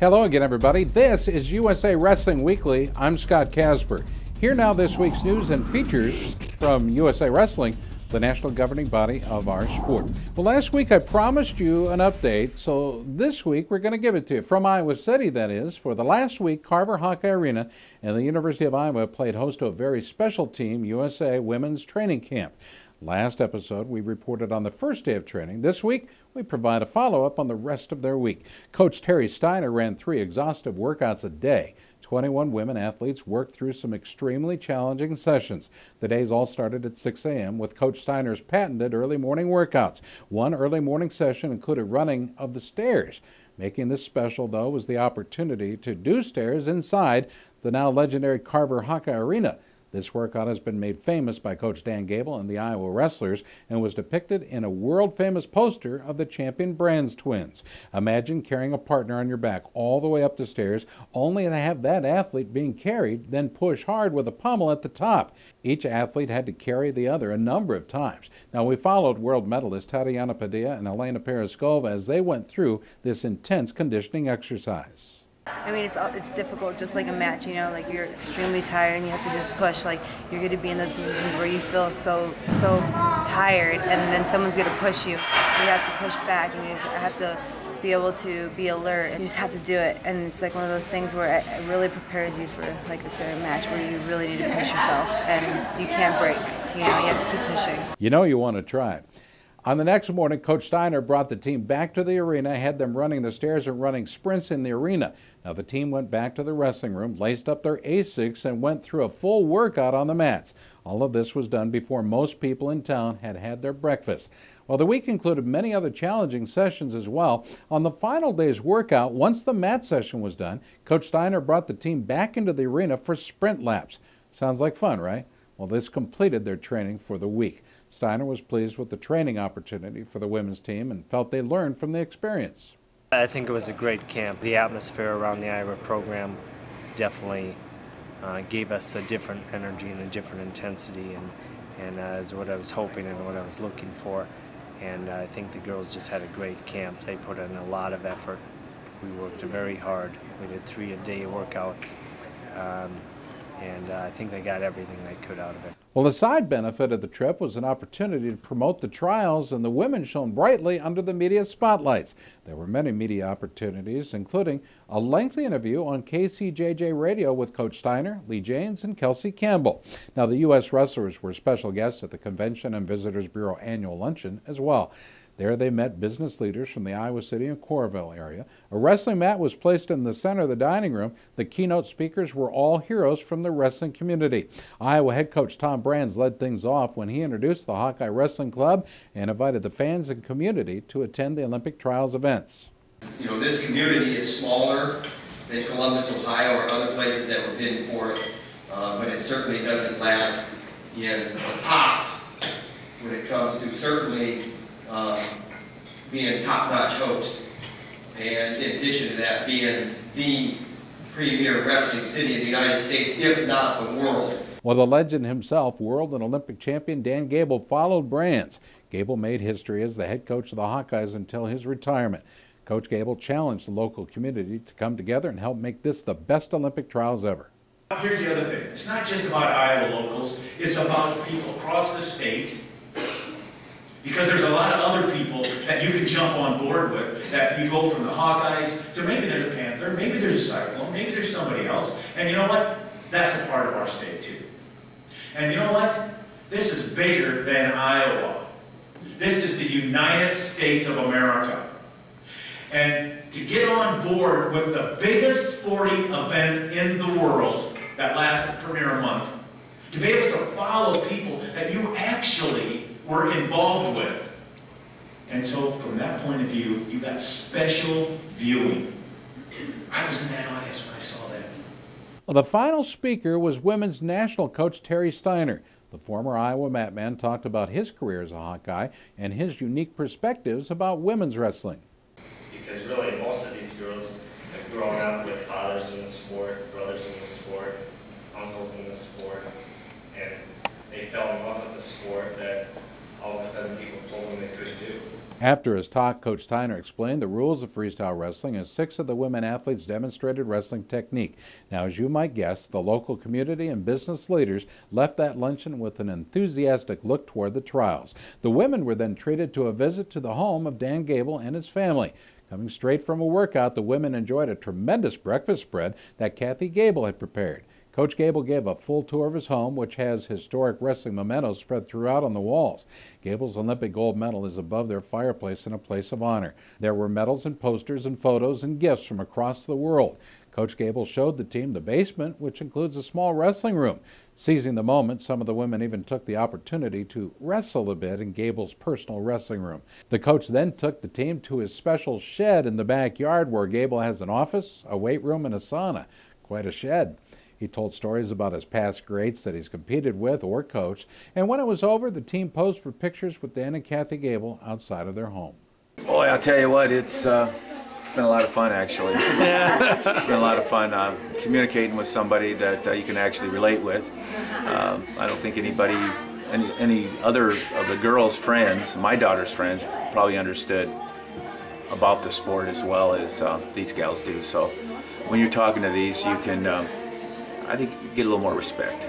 Hello again, everybody. This is USA Wrestling Weekly. I'm Scott Casper. Here now this week's news and features from USA Wrestling, the national governing body of our sport. Well, last week I promised you an update, so this week we're going to give it to you. From Iowa City, that is. For the last week, Carver Hawkeye Arena and the University of Iowa played host to a very special Team USA Women's Training Camp. Last episode, we reported on the first day of training. This week, we provide a follow-up on the rest of their week. Coach Terry Steiner ran 3 exhaustive workouts a day. 21 women athletes worked through some extremely challenging sessions. The days all started at 6 a.m. with Coach Steiner's patented early morning workouts. One early morning session included running of the stairs. Making this special, though, was the opportunity to do stairs inside the now legendary Carver Hawkeye Arena. This workout has been made famous by Coach Dan Gable and the Iowa Wrestlers and was depicted in a world-famous poster of the champion Brands twins. Imagine carrying a partner on your back all the way up the stairs, only to have that athlete being carried, then push hard with a pommel at the top. Each athlete had to carry the other a number of times. Now, we followed world medalists Tatiana Padilla and Elena Peroskova as they went through this intense conditioning exercise. I mean, it's difficult, just like a match, you know, like you're extremely tired and you have to just push. Like, you're going to be in those positions where you feel so tired, and then someone's going to push you. You have to push back, and you just have to be able to be alert, and you just have to do it. And it's like one of those things where it really prepares you for like a certain match where you really need to push yourself and you can't break. You know, you have to keep pushing. You know you want to try. On the next morning, Coach Steiner brought the team back to the arena, had them running the stairs and running sprints in the arena. Now, the team went back to the wrestling room, laced up their Asics, and went through a full workout on the mats. All of this was done before most people in town had had their breakfast. Well, the week included many other challenging sessions as well. On the final day's workout, once the mat session was done, Coach Steiner brought the team back into the arena for sprint laps. Sounds like fun, right? Well, this completed their training for the week. Steiner was pleased with the training opportunity for the women's team and felt they learned from the experience. I think it was a great camp. The atmosphere around the Iowa program definitely gave us a different energy and a different intensity, and is what I was hoping and what I was looking for. And I think the girls just had a great camp. They put in a lot of effort. We worked very hard. We did 3-a-day workouts. And I think they got everything they could out of it. Well, the side benefit of the trip was an opportunity to promote the trials, and the women shone brightly under the media spotlights. There were many media opportunities, including a lengthy interview on KCJJ Radio with Coach Steiner, Lee James, and Kelsey Campbell. Now, the U.S. wrestlers were special guests at the Convention and Visitors Bureau annual luncheon as well. There they met business leaders from the Iowa City and Coralville area. A wrestling mat was placed in the center of the dining room. The keynote speakers were all heroes from the wrestling community. Iowa head coach Tom Brands led things off when he introduced the Hawkeye Wrestling Club and invited the fans and community to attend the Olympic Trials events. You know, this community is smaller than Columbus, Ohio, or other places that were bidding for it, but it certainly doesn't lack in the pop when it comes to certainly being a top-notch host, and in addition to that, being the premier wrestling city in the United States, if not the world. Well, the legend himself, world and Olympic champion Dan Gable, followed Brands. Gable made history as the head coach of the Hawkeyes until his retirement. Coach Gable challenged the local community to come together and help make this the best Olympic trials ever. Here's the other thing. It's not just about Iowa locals. It's about people across the state. Because there's a lot of other people that you can jump on board with, that you go from the Hawkeyes to maybe there's a Panther, maybe there's a Cyclone, maybe there's somebody else. And you know what? That's a part of our state too. And you know what? This is bigger than Iowa. This is the United States of America. And to get on board with the biggest sporting event in the world that lasts premier a month, to be able to follow people that you actually were involved with. And so from that point of view, you got special viewing. I was in that audience when I saw that. Well, the final speaker was women's national coach Terry Steiner. The former Iowa Matman talked about his career as a Hawkeye and his unique perspectives about women's wrestling. Because really most of these girls have grown up with fathers in the sport, brothers in the sport, uncles in the sport, and they fell in love with the sport that all of a sudden people told them they couldn't do. After his talk, Coach Steiner explained the rules of freestyle wrestling, and 6 of the women athletes demonstrated wrestling technique. Now, as you might guess, the local community and business leaders left that luncheon with an enthusiastic look toward the trials. The women were then treated to a visit to the home of Dan Gable and his family. Coming straight from a workout, the women enjoyed a tremendous breakfast spread that Kathy Gable had prepared. Coach Gable gave a full tour of his home, which has historic wrestling mementos spread throughout on the walls. Gable's Olympic gold medal is above their fireplace in a place of honor. There were medals and posters and photos and gifts from across the world. Coach Gable showed the team the basement, which includes a small wrestling room. Seizing the moment, some of the women even took the opportunity to wrestle a bit in Gable's personal wrestling room. The coach then took the team to his special shed in the backyard where Gable has an office, a weight room, and a sauna. Quite a shed. He told stories about his past greats that he's competed with or coached, and when it was over, the team posed for pictures with Dan and Kathy Gable outside of their home. Boy, I'll tell you what, it's been a lot of fun, actually. It's been a lot of fun communicating with somebody that you can actually relate with. I don't think anybody, any other of the girls' friends, my daughter's friends, probably understood about the sport as well as these gals do. So when you're talking to these, you can, I think, get a little more respect.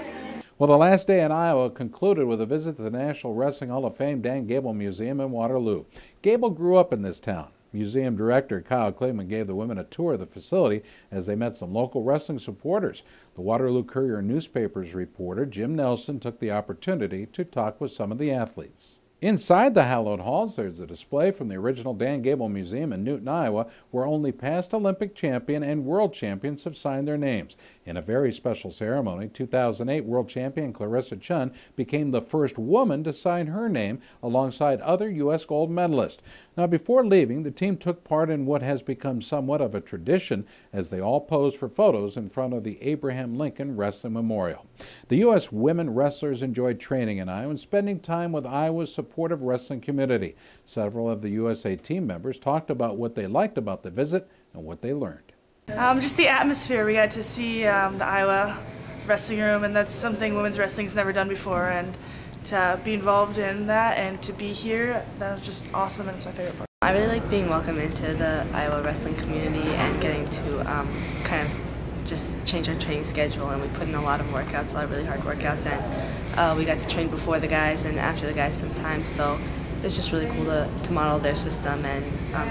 Well, the last day in Iowa concluded with a visit to the National Wrestling Hall of Fame Dan Gable Museum in Waterloo. Gable grew up in this town. Museum director Kyle Klingman gave the women a tour of the facility as they met some local wrestling supporters. The Waterloo Courier newspaper's reporter Jim Nelson took the opportunity to talk with some of the athletes. Inside the hallowed halls, there's a display from the original Dan Gable Museum in Newton, Iowa, where only past Olympic champion and world champions have signed their names. In a very special ceremony, 2008 world champion Clarissa Chun became the first woman to sign her name alongside other U.S. gold medalists. Now, before leaving, the team took part in what has become somewhat of a tradition as they all posed for photos in front of the Abraham Lincoln Wrestling Memorial. The U.S. women wrestlers enjoyed training in Iowa and spending time with Iowa's supportive wrestling community. Several of the USA team members talked about what they liked about the visit and what they learned. Just the atmosphere. We got to see the Iowa wrestling room, and that's something women's wrestling's never done before. And to be involved in that and to be here, that was just awesome, and it's my favorite part. I really like being welcome into the Iowa wrestling community and getting to kind of just change our training schedule, and we put in a lot of workouts, a lot of really hard workouts, and we got to train before the guys and after the guys sometimes, so it's just really cool to model their system and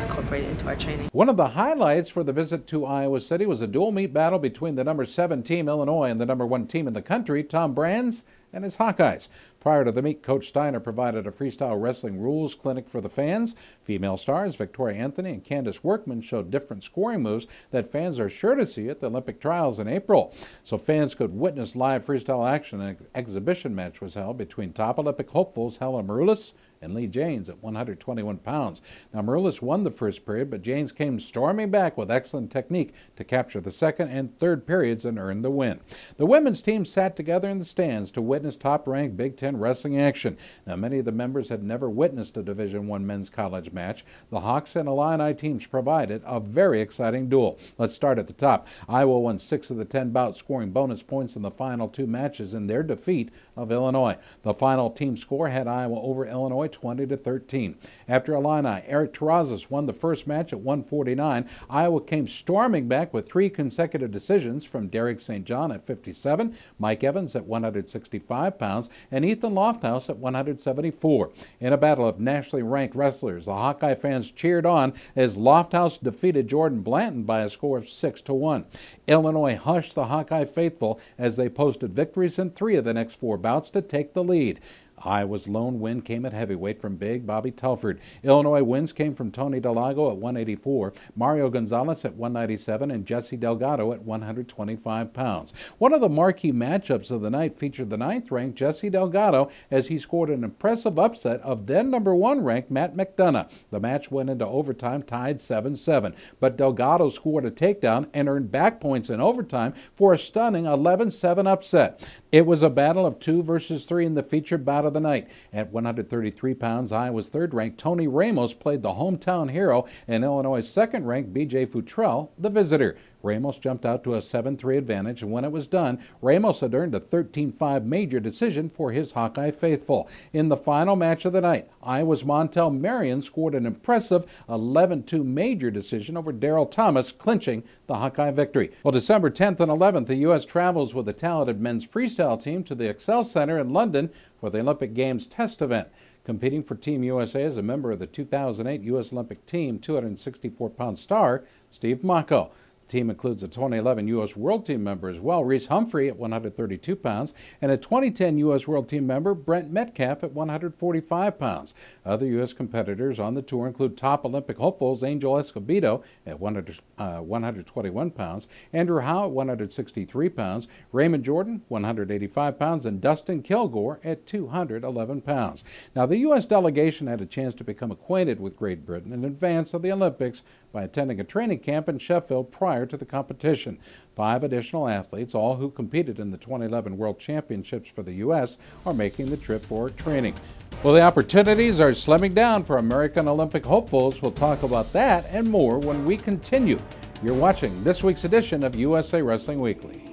incorporate it into our training. One of the highlights for the visit to Iowa City was a dual meet battle between the number 7 team, Illinois, and the number 1 team in the country, Tom Brands and his Hawkeyes. Prior to the meet, Coach Steiner provided a freestyle wrestling rules clinic for the fans. Female stars Victoria Anthony and Candace Workman showed different scoring moves that fans are sure to see at the Olympic trials in April. So fans could witness live freestyle action. An exhibition match was held between top Olympic hopefuls Helen Maroulis and Lee Janes at 121 pounds. Now, Maroulis won the first period, but Janes came storming back with excellent technique to capture the second and third periods and earn the win. The women's team sat together in the stands to witness top-ranked Big Ten wrestling action. Now, many of the members had never witnessed a Division I men's college match. The Hawks and Illini teams provided a very exciting duel. Let's start at the top. Iowa won 6 of the 10 bouts, scoring bonus points in the final 2 matches in their defeat of Illinois. The final team score had Iowa over Illinois 20-13. After Illini, Eric Terrazas won the first match at 149. Iowa came storming back with 3 consecutive decisions from Derek St. John at 57, Mike Evans at 165 pounds, and Ethan Lofthouse at 174. In a battle of nationally ranked wrestlers, the Hawkeye fans cheered on as Lofthouse defeated Jordan Blanton by a score of 6-1. Illinois hushed the Hawkeye faithful as they posted victories in 3 of the next 4 bouts to take the lead. Iowa's lone win came at heavyweight from Big Bobby Telford. Illinois wins came from Tony Delago at 184, Mario Gonzalez at 197, and Jesse Delgado at 125 pounds. One of the marquee matchups of the night featured the 9th-ranked Jesse Delgado as he scored an impressive upset of then number 1-ranked Matt McDonough. The match went into overtime tied 7-7, but Delgado scored a takedown and earned back points in overtime for a stunning 11-7 upset. It was a battle of 2 versus 3 in the featured bout of the night. At 133 pounds, Iowa's 3rd-ranked Tony Ramos played the hometown hero and Illinois' 2nd-ranked B.J. Futrell the visitor. Ramos jumped out to a 7-3 advantage, and when it was done, Ramos had earned a 13-5 major decision for his Hawkeye faithful. In the final match of the night, Iowa's Montel Marion scored an impressive 11-2 major decision over Darryl Thomas, clinching the Hawkeye victory. Well, December 10th and 11th, the U.S. travels with the talented men's freestyle team to the Excel Center in London for the Olympic Games test event. Competing for Team USA as a member of the 2008 U.S. Olympic team 264-pound star Steve Mocco. The team includes a 2011 U.S. World Team member as well, Reese Humphrey at 132 pounds, and a 2010 U.S. World Team member, Brent Metcalf, at 145 pounds. Other U.S. competitors on the tour include top Olympic hopefuls Angel Escobedo at 121 pounds, Andrew Howe at 163 pounds, Raymond Jordan, 185 pounds, and Dustin Kilgore at 211 pounds. Now, the U.S. delegation had a chance to become acquainted with Great Britain in advance of the Olympics by attending a training camp in Sheffield prior to the competition. 5 additional athletes, all who competed in the 2011 World Championships for the U.S., are making the trip for training. Well, the opportunities are slimming down for American Olympic hopefuls. We'll talk about that and more when we continue. You're watching this week's edition of USA Wrestling Weekly.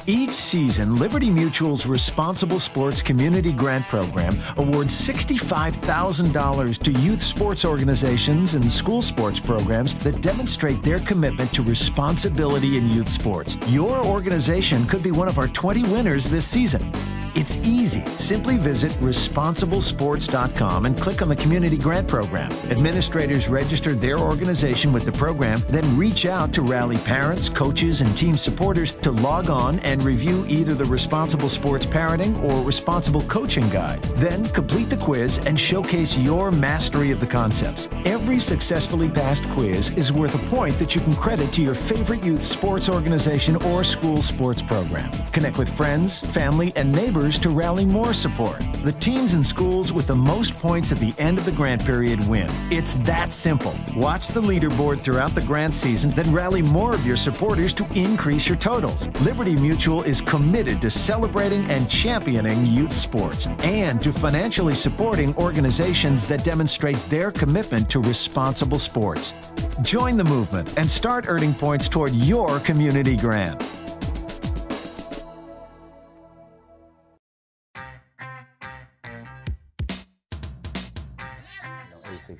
Each season, Liberty Mutual's Responsible Sports Community Grant Program awards $65,000 to youth sports organizations and school sports programs that demonstrate their commitment to responsibility in youth sports. Your organization could be one of our 20 winners this season. It's easy. Simply visit responsiblesports.com and click on the Community Grant Program. Administrators register their organization with the program, then reach out to rally parents, coaches, and team supporters to log on and review either the Responsible Sports Parenting or Responsible Coaching Guide. Then complete the quiz and showcase your mastery of the concepts. Every successfully passed quiz is worth a point that you can credit to your favorite youth sports organization or school sports program. Connect with friends, family, and neighbors to rally more support. The teams and schools with the most points at the end of the grant period win. It's that simple. Watch the leaderboard throughout the grant season, then rally more of your supporters to increase your totals. Liberty Mutual is committed to celebrating and championing youth sports and to financially supporting organizations that demonstrate their commitment to responsible sports. Join the movement and start earning points toward your community grant.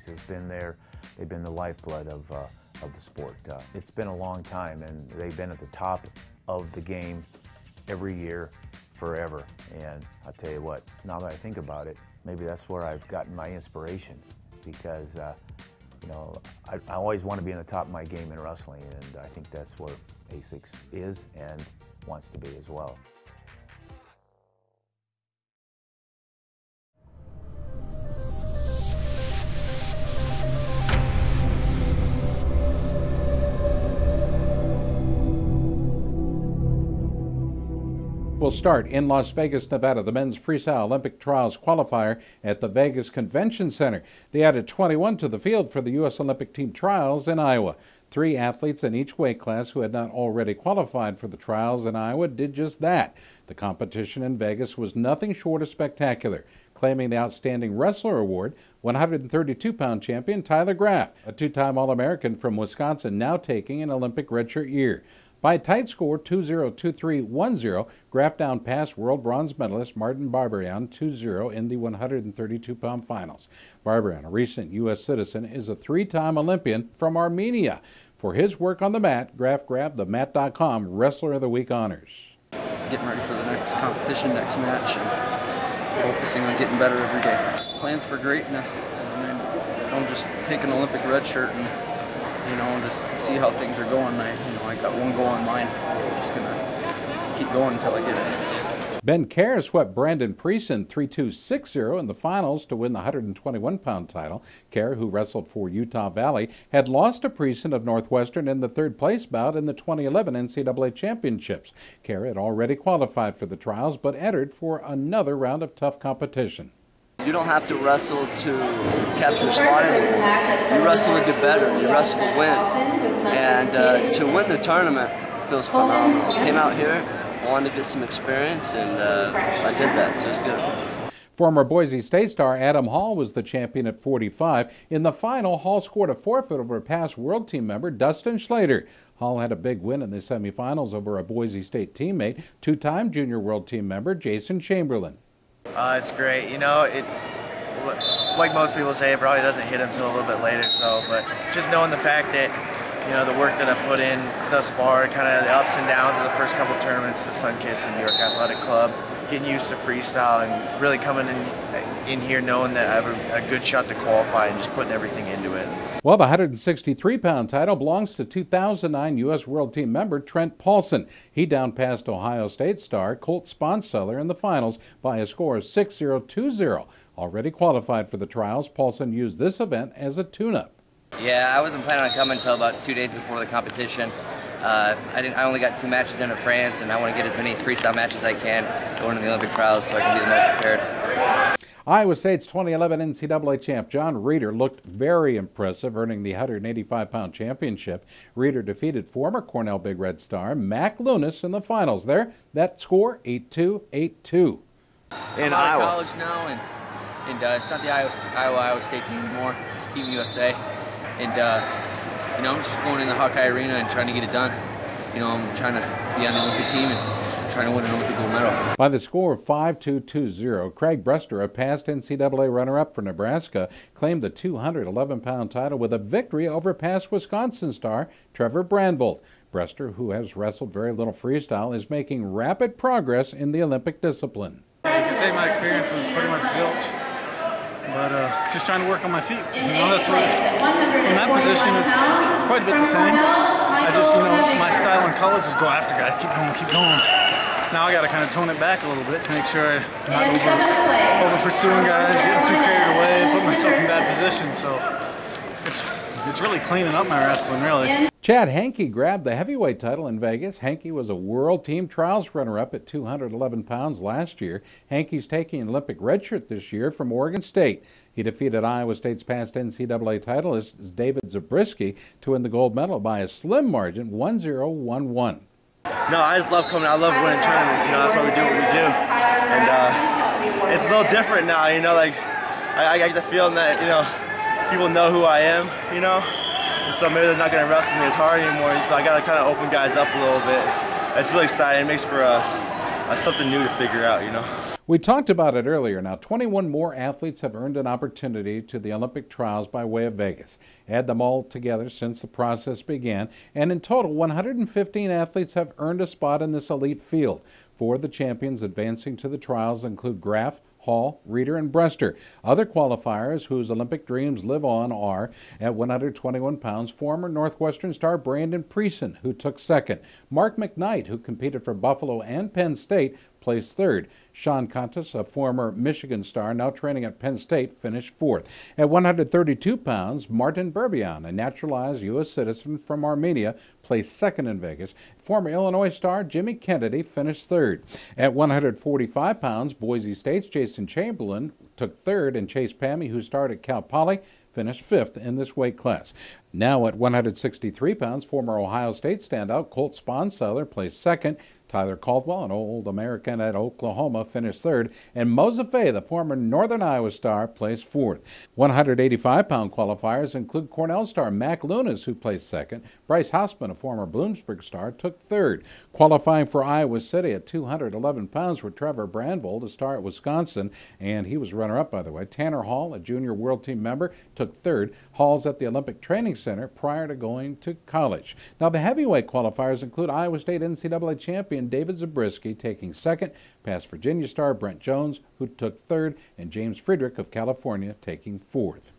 Has been there. They've been the lifeblood of the sport. It's been a long time, and they've been at the top of the game every year, forever. And I'll tell you what, now that I think about it, maybe that's where I've gotten my inspiration, because you know, I always want to be in the top of my game in wrestling, and I think that's where ASICS is and wants to be as well. Will start in Las Vegas, Nevada, the men's freestyle Olympic trials qualifier at the Vegas Convention Center. They added 21 to the field for the U.S. Olympic team trials in Iowa. 3 athletes in each weight class who had not already qualified for the trials in Iowa did just that. The competition in Vegas was nothing short of spectacular. Claiming the Outstanding Wrestler Award, 132-pound champion Tyler Graff, a 2-time All-American from Wisconsin, now taking an Olympic redshirt year. By a tight score, 2-0, 2-3, 1-0, Graff down past world bronze medalist Martin Barbarian 2-0 in the 132-pound finals. Barbarian, a recent U.S. citizen, is a 3-time Olympian from Armenia. For his work on the mat, Graff grabbed the Mat.com Wrestler of the Week honors. Getting ready for the next competition, next match, and focusing on getting better every day. Plans for greatness. I mean, don't just take an Olympic red shirt and just see how things are going. I got one goal in mind. I'm just gonna keep going until I get it. Ben Kerr swept Brandon Preeson 3-2, 6-0 in the finals to win the 121-pound title. Kerr, who wrestled for Utah Valley, had lost to Preeson of Northwestern in the third-place bout in the 2011 NCAA Championships. Kerr had already qualified for the trials, but entered for another round of tough competition. You don't have to wrestle to capture a spot anymore. You wrestle to get better. You wrestle to win. And to win the tournament feels phenomenal. Came out here, wanted to get some experience, and I did that, so it's good. Former Boise State star Adam Hall was the champion at 45. In the final, Hall scored a forfeit over a past world team member, Dustin Schlater. Hall had a big win in the semifinals over a Boise State teammate, two-time junior world team member Jason Chamberlain. It's great. You know, like most people say, it probably doesn't hit until a little bit later. But just knowing the fact that, you know, the work that I've put in thus far, kind of the ups and downs of the first couple of tournaments, the Sunkiss and New York Athletic Club, getting used to freestyle and really coming in here knowing that I have a good shot to qualify and just putting everything into it. Well, the 163-pound title belongs to 2009 U.S. World Team member Trent Paulson. He down passed Ohio State star Colt Sponseller in the finals by a score of 6-0, 2-0. Already qualified for the trials, Paulson used this event as a tune-up. Yeah, I wasn't planning on coming until about 2 days before the competition. I only got 2 matches into France, and I want to get as many freestyle matches as I can going to the Olympic trials so I can be the most prepared. Iowa State's 2011 NCAA champ John Reeder looked very impressive, earning the 185-pound championship. Reeder defeated former Cornell Big Red star Mac Lunas in the finals there. That score, 8-2, 8-2. In Iowa. College now, and it's not the Iowa State team anymore. It's Team USA. And, you know, I'm just going in the Hawkeye Arena and trying to get it done. You know, I'm trying to be on the Olympic team and trying to win an Olympic gold medal. By the score of 5-2, 2-0, Craig Brester, a past NCAA runner-up for Nebraska, claimed the 211-pound title with a victory over past Wisconsin star Trevor Brandvold. Brester, who has wrestled very little freestyle, is making rapid progress in the Olympic discipline. You could say my experience was pretty much zilch, but just trying to work on my feet. You know, that's what, from that position is quite a bit the same. I just, you know, my style in college was go after guys, keep going, keep going. Now I got to kind of tone it back a little bit to make sure I'm not over pursuing guys, getting too carried away, putting myself in bad positions. So it's really cleaning up my wrestling, really. Chad Hankey grabbed the heavyweight title in Vegas. Hankey was a World Team Trials runner-up at 211 pounds last year. Hankey's taking an Olympic red shirt this year from Oregon State. He defeated Iowa State's past NCAA titleist David Zabriskie to win the gold medal by a slim margin, 1-0, 1-1. No, I just love coming. I love winning tournaments. You know, that's why we do what we do. And it's a little different now. You know, like I get the feeling that, you know, people know who I am. You know. So maybe they're not going to wrestle me as hard anymore, so I got to kind of open guys up a little bit. It's really exciting. It makes for something new to figure out, you know. We talked about it earlier. Now, 21 more athletes have earned an opportunity to the Olympic trials by way of Vegas. Add them all together since the process began, and in total, 115 athletes have earned a spot in this elite field. 4 of the champions advancing to the trials include Graf, Hall, Reeder, and Brester. Other qualifiers whose Olympic dreams live on are, at 121 pounds, former Northwestern star Brandon Preeson, who took second. Mark McKnight, who competed for Buffalo and Penn State, placed third. Sean Contis, a former Michigan star now training at Penn State, finished fourth. At 132 pounds, Martin Berbian, a naturalized U.S. citizen from Armenia, placed second in Vegas. Former Illinois star Jimmy Kennedy finished third. At 145 pounds, Boise State's Jason Chamberlain took third, and Chase Pammy, who started at Cal Poly, finished fifth in this weight class. Now at 163 pounds, former Ohio State standout Colt Sponseller placed second. Tyler Caldwell, an old American at Oklahoma, finished third. And Mosafé, the former Northern Iowa star, placed fourth. 185-pound qualifiers include Cornell star Mac Lunas, who placed second. Bryce Hausman, a former Bloomsburg star, took third. Qualifying for Iowa City at 211 pounds were Trevor Brandvold, a star at Wisconsin, and he was runner-up, by the way. Tanner Hall, a junior world team member, took third. Hall's at the Olympic Training Center prior to going to college. Now, the heavyweight qualifiers include Iowa State NCAA champion David Zabriskie taking second, past Virginia star Brent Jones, who took third, and James Friedrich of California taking fourth.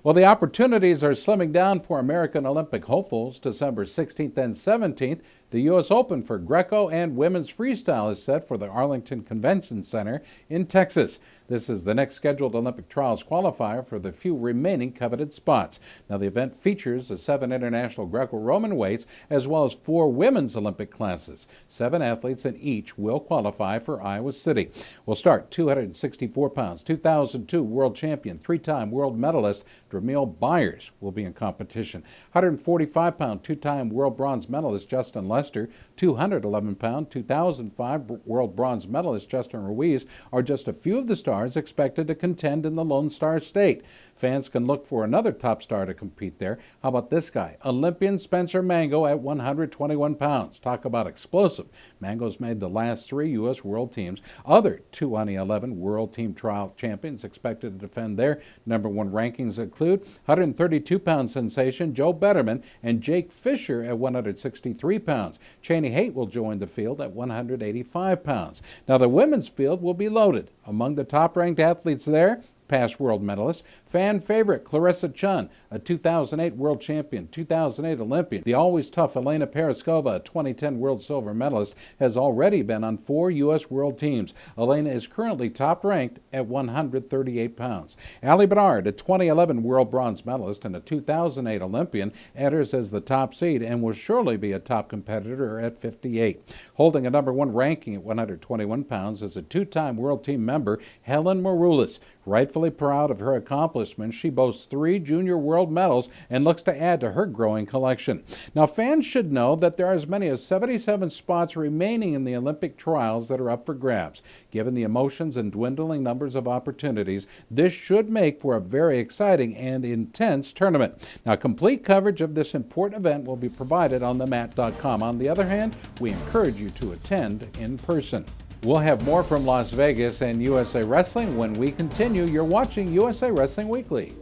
Well, the opportunities are slimming down for American Olympic hopefuls. December 16th and 17th, The U.S. Open for Greco and women's freestyle is set for the Arlington Convention Center in Texas. This is the next scheduled Olympic trials qualifier for the few remaining coveted spots. Now, the event features the 7 international Greco-Roman weights as well as 4 women's Olympic classes. 7 athletes in each will qualify for Iowa City. We'll start 264 pounds. 2002 world champion, 3-time world medalist Dramil Byers will be in competition. 145-pound, 2-time world bronze medalist Justin Lester, 211-pound, 2005 world bronze medalist Justin Ruiz are just a few of the stars expected to contend in the Lone Star State. Fans can look for another top star to compete there. How about this guy? Olympian Spencer Mango at 121 pounds. Talk about explosive. Mango's made the last 3 U.S. World Teams. Other 2011 World Team Trial champions expected to defend their #1 rankings include 132-pound sensation Joe Betterman and Jake Fisher at 163 pounds. Cheney Haight will join the field at 185 pounds. Now, the women's field will be loaded. Among the top-ranked athletes there, past world medalist, fan favorite Clarissa Chun, a 2008 world champion, 2008 Olympian. The always tough Elena Paraskova, a 2010 world silver medalist, has already been on 4 U.S. world teams. Elena is currently top ranked at 138 pounds. Allie Bernard, a 2011 world bronze medalist and a 2008 Olympian, enters as the top seed and will surely be a top competitor at 58. Holding a #1 ranking at 121 pounds is a 2-time world team member, Helen Maroulis. Rightfully proud of her accomplishments, she boasts 3 junior world medals and looks to add to her growing collection. Now, fans should know that there are as many as 77 spots remaining in the Olympic trials that are up for grabs. Given the emotions and dwindling numbers of opportunities, this should make for a very exciting and intense tournament. Now, complete coverage of this important event will be provided on themat.com. On the other hand, we encourage you to attend in person. We'll have more from Las Vegas and USA Wrestling when we continue. You're watching USA Wrestling Weekly.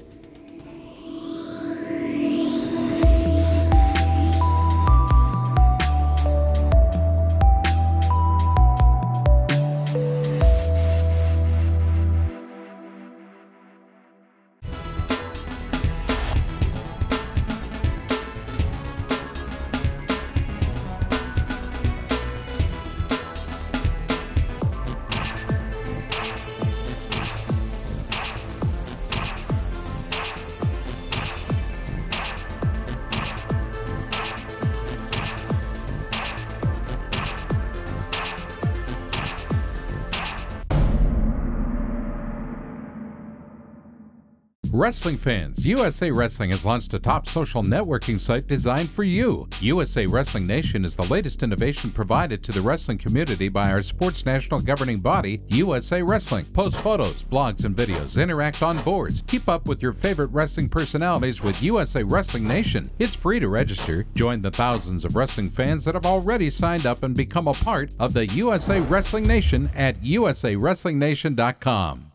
Wrestling fans, USA Wrestling has launched a top social networking site designed for you. USA Wrestling Nation is the latest innovation provided to the wrestling community by our sports national governing body, USA Wrestling. Post photos, blogs, and videos, interact on boards. Keep up with your favorite wrestling personalities with USA Wrestling Nation. It's free to register. Join the thousands of wrestling fans that have already signed up and become a part of the USA Wrestling Nation at usawrestlingnation.com.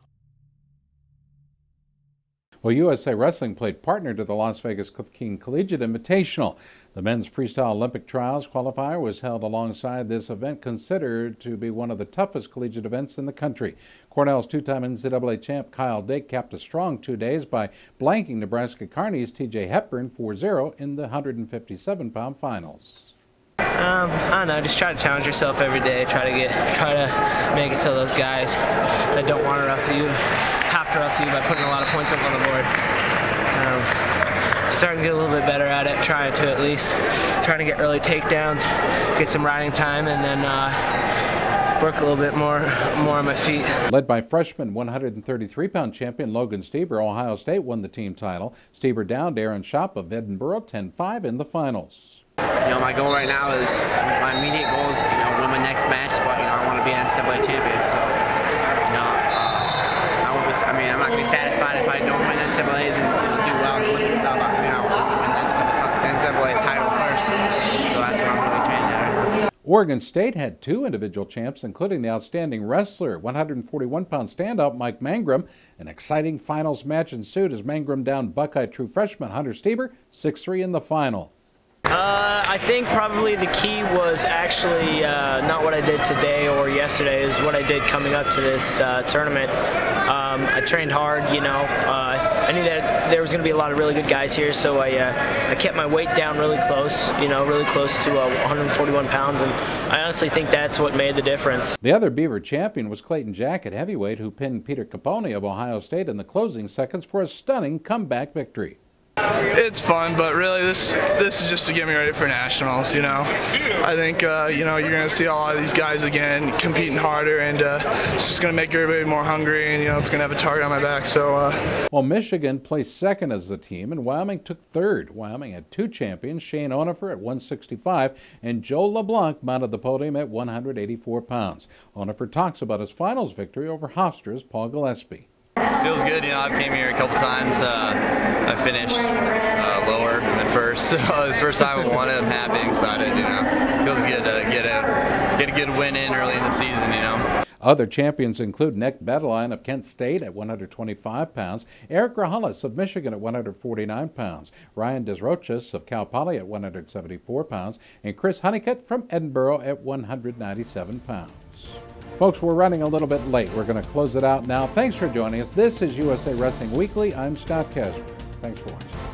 Well, USA Wrestling played partner to the Las Vegas King Collegiate Invitational. The men's freestyle Olympic trials qualifier was held alongside this event, considered to be one of the toughest collegiate events in the country. Cornell's 2-time NCAA champ Kyle Dake capped a strong 2 days by blanking Nebraska Kearney's TJ Hepburn 4-0 in the 157-pound finals. I don't know, just try to challenge yourself every day, try to make it so those guys that don't want to wrestle you have to wrestle you by putting a lot of points up on the board. Starting to get a little bit better at it, trying to get early takedowns, get some riding time, and then work a little bit more on my feet. Led by freshman 133-pound champion Logan Stieber, Ohio State won the team title. Stieber downed Aaron Schopp of Edinburgh 10-5 in the finals. My goal right now is, my immediate goal is, win my next match, but, I want to be an NCAA champion, so, I'm not going to be satisfied if I don't win NCAAs and, do well and win stuff. I want to win that NCAA title first, so that's what I'm really training at. Oregon State had 2 individual champs, including the outstanding wrestler, 141-pound standout Mike Mangrum. An exciting finals match ensued as Mangrum downed Buckeye true freshman Hunter Stieber 6-3 in the final. I think probably the key was actually not what I did today or yesterday, is what I did coming up to this tournament. I trained hard, I knew that there was going to be a lot of really good guys here, so I kept my weight down really close, really close to 141 pounds, and I honestly think that's what made the difference. The other Beaver champion was Clayton Jack at heavyweight, who pinned Peter Capone of Ohio State in the closing seconds for a stunning comeback victory. It's fun, but really this is just to get me ready for nationals, I think, you're going to see a lot of these guys again competing harder, and it's just going to make everybody more hungry, and, it's going to have a target on my back. So. Well, Michigan placed second as a team, and Wyoming took third. Wyoming had two champions, Shane Onefer at 165, and Joe LeBlanc mounted the podium at 184 pounds. Onefer talks about his finals victory over Hofstra's Paul Gillespie. Feels good, I've came here a couple times. I finished lower than first, so it's the first time I won it. I'm happy and excited, Feels good to get a good win in early in the season, Other champions include Nick Bedeline of Kent State at 125 pounds, Eric Grahalis of Michigan at 149 pounds, Ryan Desrochas of Cal Poly at 174 pounds, and Chris Honeycutt from Edinburgh at 197 pounds. Folks, we're running a little bit late. We're going to close it out now. Thanks for joining us. This is USA Wrestling Weekly. I'm Scott Casper. Thanks for watching.